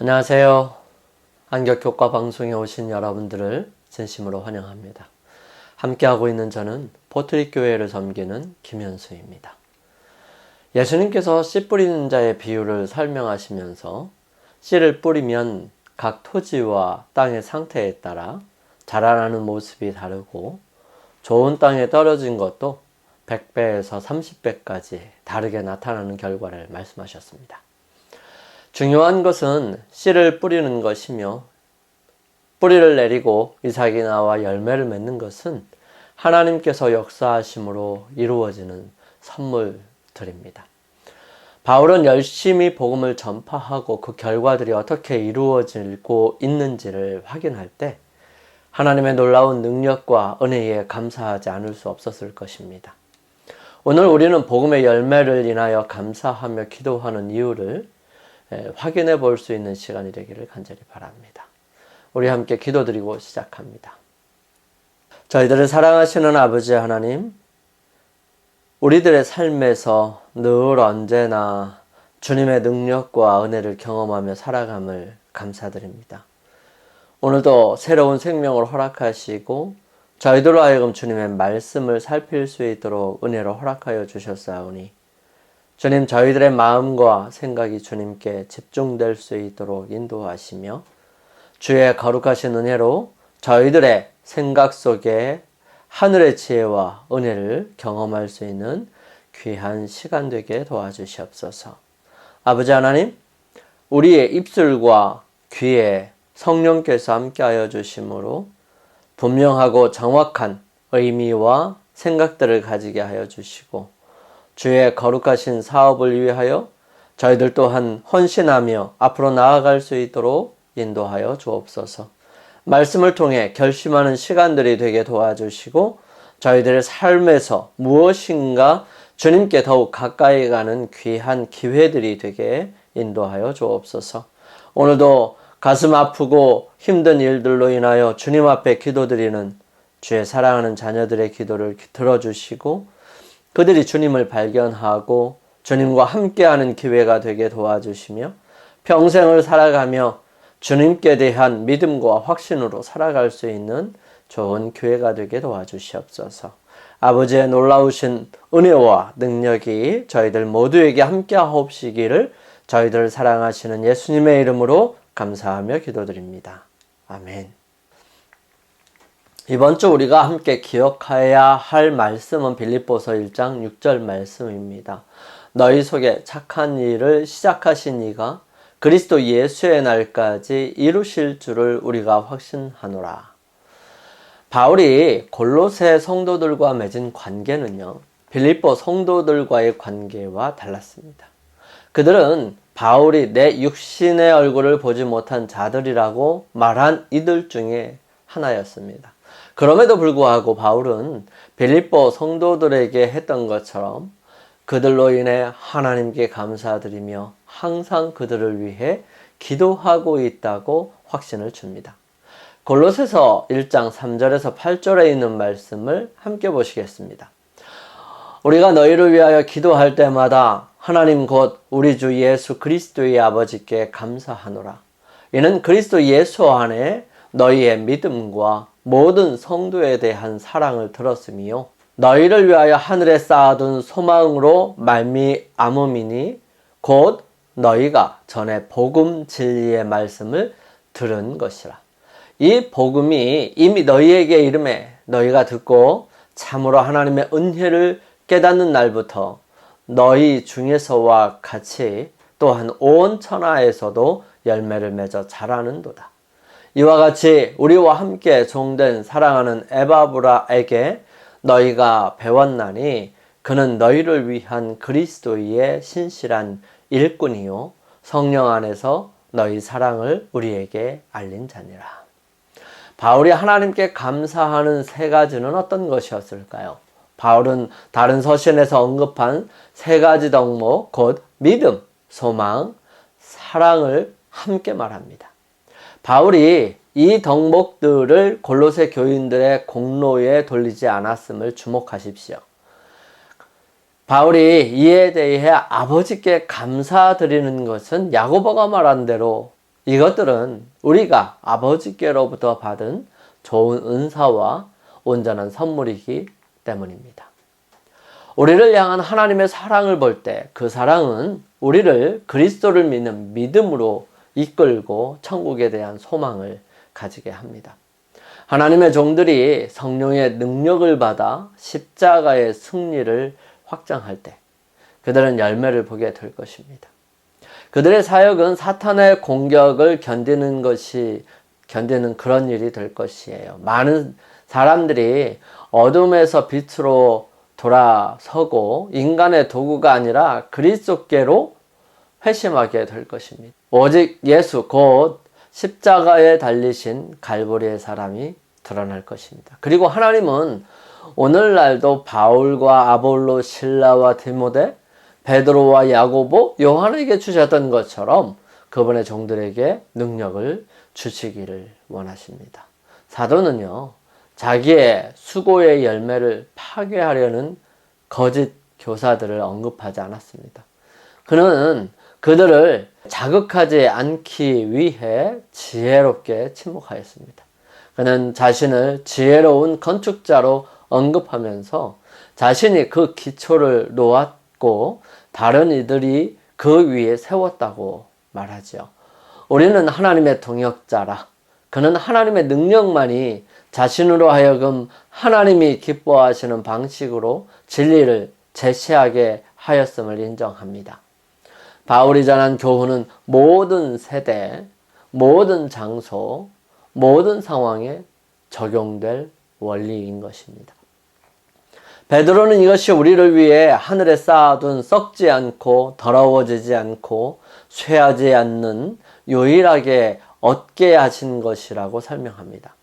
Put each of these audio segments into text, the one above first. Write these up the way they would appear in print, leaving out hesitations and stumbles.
안녕하세요. 안격효과 방송에 오신 여러분들을 진심으로 환영합니다. 함께하고 있는 저는 포트릭 교회를 섬기는 김현수입니다. 예수님께서 씨 뿌리는 자의 비유를 설명하시면서 씨를 뿌리면 각 토지와 땅의 상태에 따라 자라나는 모습이 다르고 좋은 땅에 떨어진 것도 100배에서 30배까지 다르게 나타나는 결과를 말씀하셨습니다. 중요한 것은 씨를 뿌리는 것이며 뿌리를 내리고 이삭이 나와 열매를 맺는 것은 하나님께서 역사하심으로 이루어지는 선물들입니다. 바울은 열심히 복음을 전파하고 그 결과들이 어떻게 이루어지고 있는지를 확인할 때 하나님의 놀라운 능력과 은혜에 감사하지 않을 수 없었을 것입니다. 오늘 우리는 복음의 열매를 인하여 감사하며 기도하는 이유를 확인해 볼 수 있는 시간이 되기를 간절히 바랍니다. 우리 함께 기도드리고 시작합니다. 저희들을 사랑하시는 아버지 하나님, 우리들의 삶에서 늘 언제나 주님의 능력과 은혜를 경험하며 살아감을 감사드립니다. 오늘도 새로운 생명을 허락하시고 저희들로 하여금 주님의 말씀을 살필 수 있도록 은혜로 허락하여 주셨사오니 주님, 저희들의 마음과 생각이 주님께 집중될 수 있도록 인도하시며 주의 거룩하신 은혜로 저희들의 생각 속에 하늘의 지혜와 은혜를 경험할 수 있는 귀한 시간 되게 도와주시옵소서. 아버지 하나님, 우리의 입술과 귀에 성령께서 함께하여 주심으로 분명하고 정확한 의미와 생각들을 가지게 하여 주시고 주의 거룩하신 사업을 위하여 저희들 또한 헌신하며 앞으로 나아갈 수 있도록 인도하여 주옵소서. 말씀을 통해 결심하는 시간들이 되게 도와주시고 저희들의 삶에서 무엇인가 주님께 더욱 가까이 가는 귀한 기회들이 되게 인도하여 주옵소서. 오늘도 가슴 아프고 힘든 일들로 인하여 주님 앞에 기도드리는 주의 사랑하는 자녀들의 기도를 들어주시고 그들이 주님을 발견하고 주님과 함께하는 기회가 되게 도와주시며 평생을 살아가며 주님께 대한 믿음과 확신으로 살아갈 수 있는 좋은 기회가 되게 도와주시옵소서. 아버지의 놀라우신 은혜와 능력이 저희들 모두에게 함께하옵시기를 저희들을 사랑하시는 예수님의 이름으로 감사하며 기도드립니다. 아멘. 이번 주 우리가 함께 기억해야 할 말씀은 빌립보서 1장 6절 말씀입니다. 너희 속에 착한 일을 시작하신 이가 그리스도 예수의 날까지 이루실 줄을 우리가 확신하노라. 바울이 골로새 성도들과 맺은 관계는요, 빌립보 성도들과의 관계와 달랐습니다. 그들은 바울이 내 육신의 얼굴을 보지 못한 자들이라고 말한 이들 중에 하나였습니다. 그럼에도 불구하고 바울은 빌립보 성도들에게 했던 것처럼 그들로 인해 하나님께 감사드리며 항상 그들을 위해 기도하고 있다고 확신을 줍니다. 골로새서 1장 3절에서 8절에 있는 말씀을 함께 보시겠습니다. 우리가 너희를 위하여 기도할 때마다 하나님 곧 우리 주 예수 그리스도의 아버지께 감사하노라. 이는 그리스도 예수 안에 너희의 믿음과 모든 성도에 대한 사랑을 들었으며 너희를 위하여 하늘에 쌓아둔 소망으로 말미암음이니 곧 너희가 전에 복음 진리의 말씀을 들은 것이라. 이 복음이 이미 너희에게 이름에 너희가 듣고 참으로 하나님의 은혜를 깨닫는 날부터 너희 중에서와 같이 또한 온 천하에서도 열매를 맺어 자라는도다. 이와 같이 우리와 함께 종된 사랑하는 에바브라에게 너희가 배웠나니 그는 너희를 위한 그리스도의 신실한 일꾼이요 성령 안에서 너희 사랑을 우리에게 알린 자니라. 바울이 하나님께 감사하는 세 가지는 어떤 것이었을까요? 바울은 다른 서신에서 언급한 세 가지 덕목 곧 믿음, 소망, 사랑을 함께 말합니다. 바울이 이 덕목들을 골로새 교인들의 공로에 돌리지 않았음을 주목하십시오. 바울이 이에 대해 아버지께 감사드리는 것은 야고보가 말한 대로 이것들은 우리가 아버지께로부터 받은 좋은 은사와 온전한 선물이기 때문입니다. 우리를 향한 하나님의 사랑을 볼 때 그 사랑은 우리를 그리스도를 믿는 믿음으로 이끌고 천국에 대한 소망을 가지게 합니다. 하나님의 종들이 성령의 능력을 받아 십자가의 승리를 확장할 때 그들은 열매를 보게 될 것입니다. 그들의 사역은 사탄의 공격을 견디는 그런 일이 될 것이에요. 많은 사람들이 어둠에서 빛으로 돌아서고 인간의 도구가 아니라 그리스도께로 회심하게 될 것입니다. 오직 예수 곧 십자가에 달리신 갈보리의 사람이 드러날 것입니다. 그리고 하나님은 오늘날도 바울과 아볼로, 실라와 디모데, 베드로와 야고보, 요한에게 주셨던 것처럼 그분의 종들에게 능력을 주시기를 원하십니다. 사도는요, 자기의 수고의 열매를 파괴하려는 거짓 교사들을 언급하지 않았습니다. 그는 그들을 자극하지 않기 위해 지혜롭게 침묵하였습니다. 그는 자신을 지혜로운 건축자로 언급하면서 자신이 그 기초를 놓았고 다른 이들이 그 위에 세웠다고 말하죠. 우리는 하나님의 동역자라. 그는 하나님의 능력만이 자신으로 하여금 하나님이 기뻐하시는 방식으로 진리를 제시하게 하였음을 인정합니다. 바울이 전한 교훈은 모든 세대, 모든 장소, 모든 상황에 적용될 원리인 것입니다. 베드로는 이것이 우리를 위해 하늘에 쌓아둔 썩지 않고 더러워지지 않고 쇠하지 않는 유일하게 얻게 하신 것이라고 설명합니다.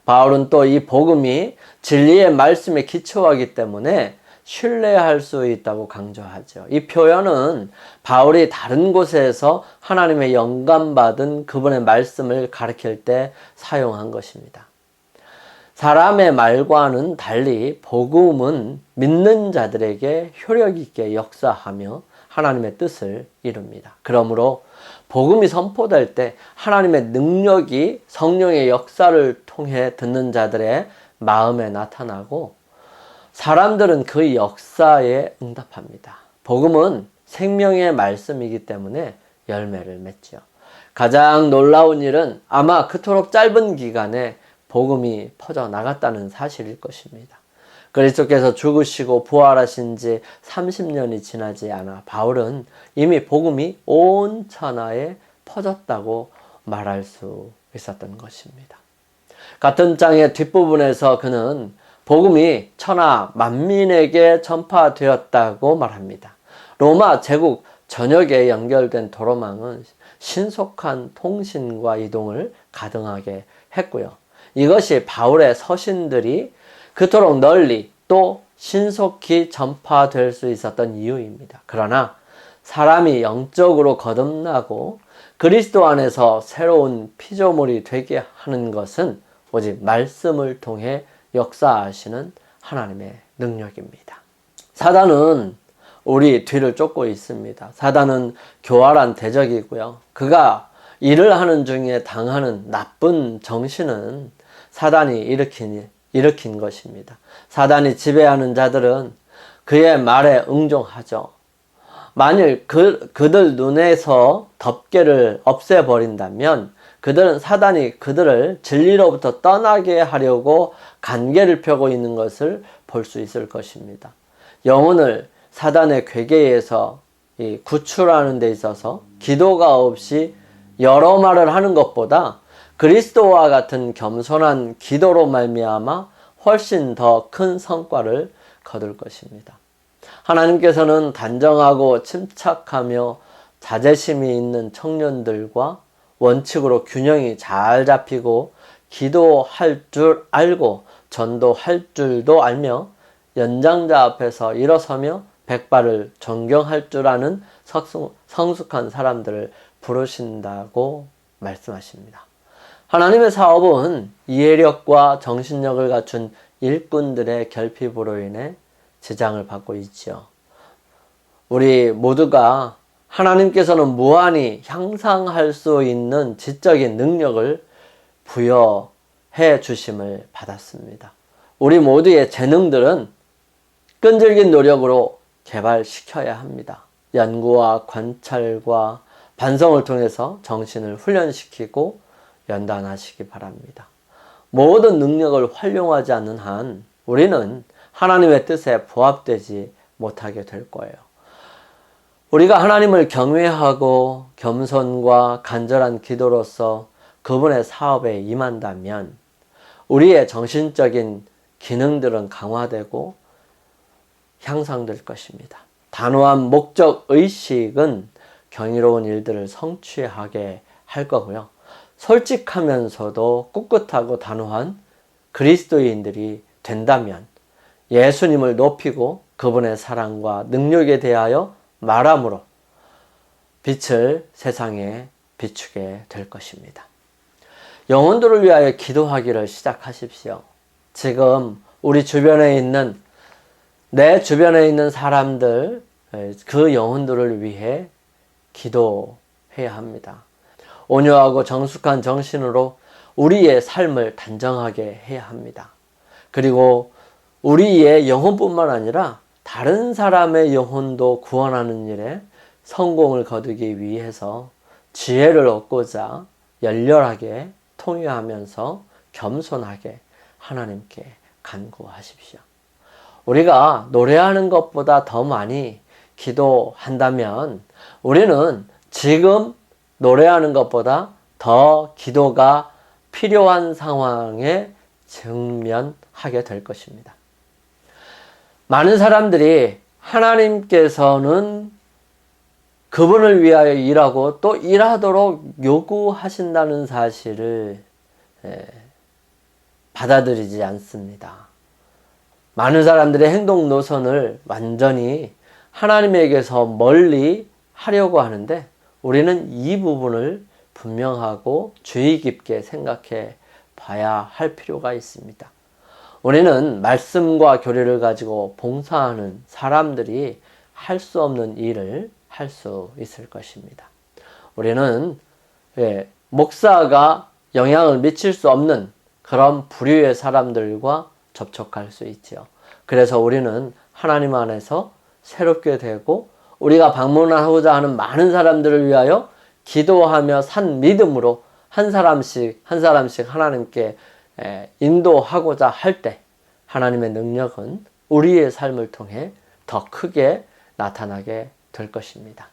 바울은 또 이 복음이 진리의 말씀에 기초하기 때문에 신뢰할 수 있다고 강조하죠. 이 표현은 바울이 다른 곳에서 하나님의 영감받은 그분의 말씀을 가르칠 때 사용한 것입니다. 사람의 말과는 달리 복음은 믿는 자들에게 효력 있게 역사하며 하나님의 뜻을 이룹니다. 그러므로 복음이 선포될 때 하나님의 능력이 성령의 역사를 통해 듣는 자들의 마음에 나타나고 사람들은 그 역사에 응답합니다. 복음은 생명의 말씀이기 때문에 열매를 맺죠. 가장 놀라운 일은 아마 그토록 짧은 기간에 복음이 퍼져나갔다는 사실일 것입니다. 그리스도께서 죽으시고 부활하신 지 30년이 지나지 않아 바울은 이미 복음이 온 천하에 퍼졌다고 말할 수 있었던 것입니다. 같은 장의 뒷부분에서 그는 복음이 천하 만민에게 전파되었다고 말합니다. 로마 제국 전역에 연결된 도로망은 신속한 통신과 이동을 가능하게 했고요. 이것이 바울의 서신들이 그토록 널리 또 신속히 전파될 수 있었던 이유입니다. 그러나 사람이 영적으로 거듭나고 그리스도 안에서 새로운 피조물이 되게 하는 것은 오직 말씀을 통해 역사하시는 하나님의 능력입니다. 사단은 우리 뒤를 쫓고 있습니다. 사단은 교활한 대적이고요. 그가 일을 하는 중에 당하는 나쁜 정신은 사단이 일으킨 것입니다. 사단이 지배하는 자들은 그의 말에 응종하죠. 만일 그들 눈에서 덮개를 없애버린다면 그들은 사단이 그들을 진리로부터 떠나게 하려고 간계를 펴고 있는 것을 볼 수 있을 것입니다. 영혼을 사단의 괴계에서 구출하는 데 있어서 기도가 없이 여러 말을 하는 것보다 그리스도와 같은 겸손한 기도로 말미암아 훨씬 더 큰 성과를 거둘 것입니다. 하나님께서는 단정하고 침착하며 자제심이 있는 청년들과 원칙으로 균형이 잘 잡히고 기도할 줄 알고 전도할 줄도 알며 연장자 앞에서 일어서며 백발을 존경할 줄 아는 성숙한 사람들을 부르신다고 말씀하십니다. 하나님의 사업은 이해력과 정신력을 갖춘 일꾼들의 결핍으로 인해 지장을 받고 있죠. 우리 모두가 하나님께서는 무한히 향상할 수 있는 지적인 능력을 부여해 주심을 받았습니다. 우리 모두의 재능들은 끈질긴 노력으로 개발시켜야 합니다. 연구와 관찰과 반성을 통해서 정신을 훈련시키고 연단하시기 바랍니다. 모든 능력을 활용하지 않는 한 우리는 하나님의 뜻에 부합되지 못하게 될 거예요. 우리가 하나님을 경외하고 겸손과 간절한 기도로서 그분의 사업에 임한다면 우리의 정신적인 기능들은 강화되고 향상될 것입니다. 단호한 목적 의식은 경이로운 일들을 성취하게 할 거고요. 솔직하면서도 꿋꿋하고 단호한 그리스도인들이 된다면 예수님을 높이고 그분의 사랑과 능력에 대하여 말함으로 빛을 세상에 비추게 될 것입니다. 영혼들을 위하여 기도하기를 시작하십시오. 지금 우리 주변에 있는 내 주변에 있는 사람들, 그 영혼들을 위해 기도해야 합니다. 온유하고 정숙한 정신으로 우리의 삶을 단정하게 해야 합니다. 그리고 우리의 영혼뿐만 아니라 다른 사람의 영혼도 구원하는 일에 성공을 거두기 위해서 지혜를 얻고자 열렬하게 통회하면서 겸손하게 하나님께 간구하십시오. 우리가 노래하는 것보다 더 많이 기도한다면 우리는 지금 노래하는 것보다 더 기도가 필요한 상황에 직면하게 될 것입니다. 많은 사람들이 하나님께서는 그분을 위하여 일하고 또 일하도록 요구하신다는 사실을 받아들이지 않습니다. 많은 사람들의 행동 노선을 완전히 하나님에게서 멀리 하려고 하는데 우리는 이 부분을 분명하고 주의 깊게 생각해 봐야 할 필요가 있습니다. 우리는 말씀과 교리를 가지고 봉사하는 사람들이 할 수 없는 일을 할 수 있을 것입니다. 우리는 목사가 영향을 미칠 수 없는 그런 부류의 사람들과 접촉할 수 있지요. 그래서 우리는 하나님 안에서 새롭게 되고 우리가 방문하고자 하는 많은 사람들을 위하여 기도하며 산 믿음으로 한 사람씩 하나님께 인도하고자 할 때 하나님의 능력은 우리의 삶을 통해 더 크게 나타나게 될 것입니다.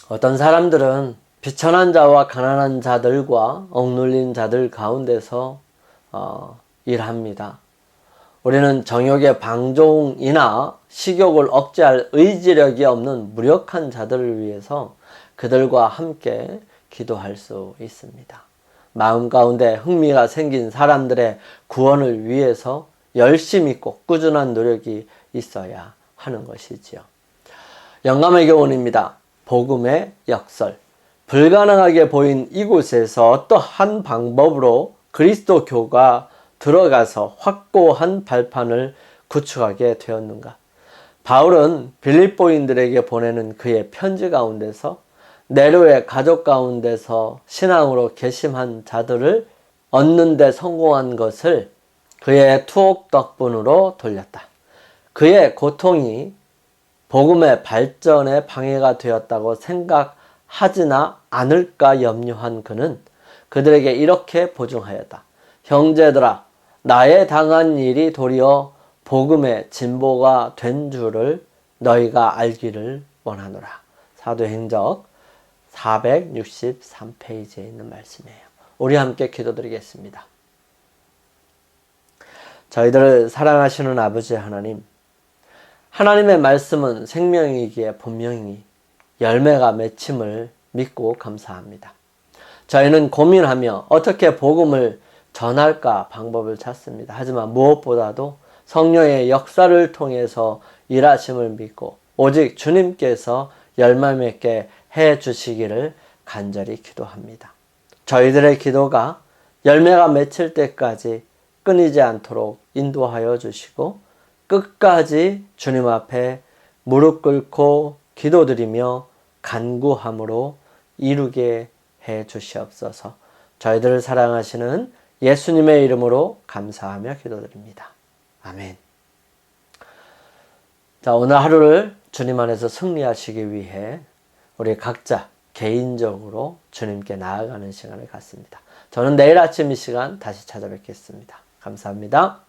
어떤 사람들은 비천한 자와 가난한 자들과 억눌린 자들 가운데서 일합니다. 우리는 정욕의 방종이나 식욕을 억제할 의지력이 없는 무력한 자들을 위해서 그들과 함께 기도할 수 있습니다. 마음 가운데 흥미가 생긴 사람들의 구원을 위해서 열심 있고 꾸준한 노력이 있어야 하는 것이지요. 영감의 교훈입니다. 복음의 역설. 불가능하게 보인 이곳에서 어떠한 방법으로 그리스도교가 들어가서 확고한 발판을 구축하게 되었는가? 바울은 빌립보인들에게 보내는 그의 편지 가운데서 네로의 가족 가운데서 신앙으로 개심한 자들을 얻는 데 성공한 것을 그의 투옥 덕분으로 돌렸다. 그의 고통이 복음의 발전에 방해가 되었다고 생각하지나 않을까 염려한 그는 그들에게 이렇게 보증하였다. 형제들아, 나의 당한 일이 도리어 복음의 진보가 된 줄을 너희가 알기를 원하노라. 사도행적 463페이지에 있는 말씀이에요. 우리 함께 기도드리겠습니다. 저희들을 사랑하시는 아버지 하나님, 하나님의 말씀은 생명이기에 분명히 열매가 맺힘을 믿고 감사합니다. 저희는 고민하며 어떻게 복음을 전할까 방법을 찾습니다. 하지만 무엇보다도 성령의 역사를 통해서 일하심을 믿고 오직 주님께서 열매 맺게 해 주시기를 간절히 기도합니다. 저희들의 기도가 열매가 맺힐 때까지 끊이지 않도록 인도하여 주시고 끝까지 주님 앞에 무릎 꿇고 기도드리며 간구함으로 이루게 해 주시옵소서. 저희들을 사랑하시는 예수님의 이름으로 감사하며 기도드립니다. 아멘. 자, 오늘 하루를 주님 안에서 승리하시기 위해 우리 각자 개인적으로 주님께 나아가는 시간을 갖습니다. 저는 내일 아침 이 시간 다시 찾아뵙겠습니다. 감사합니다.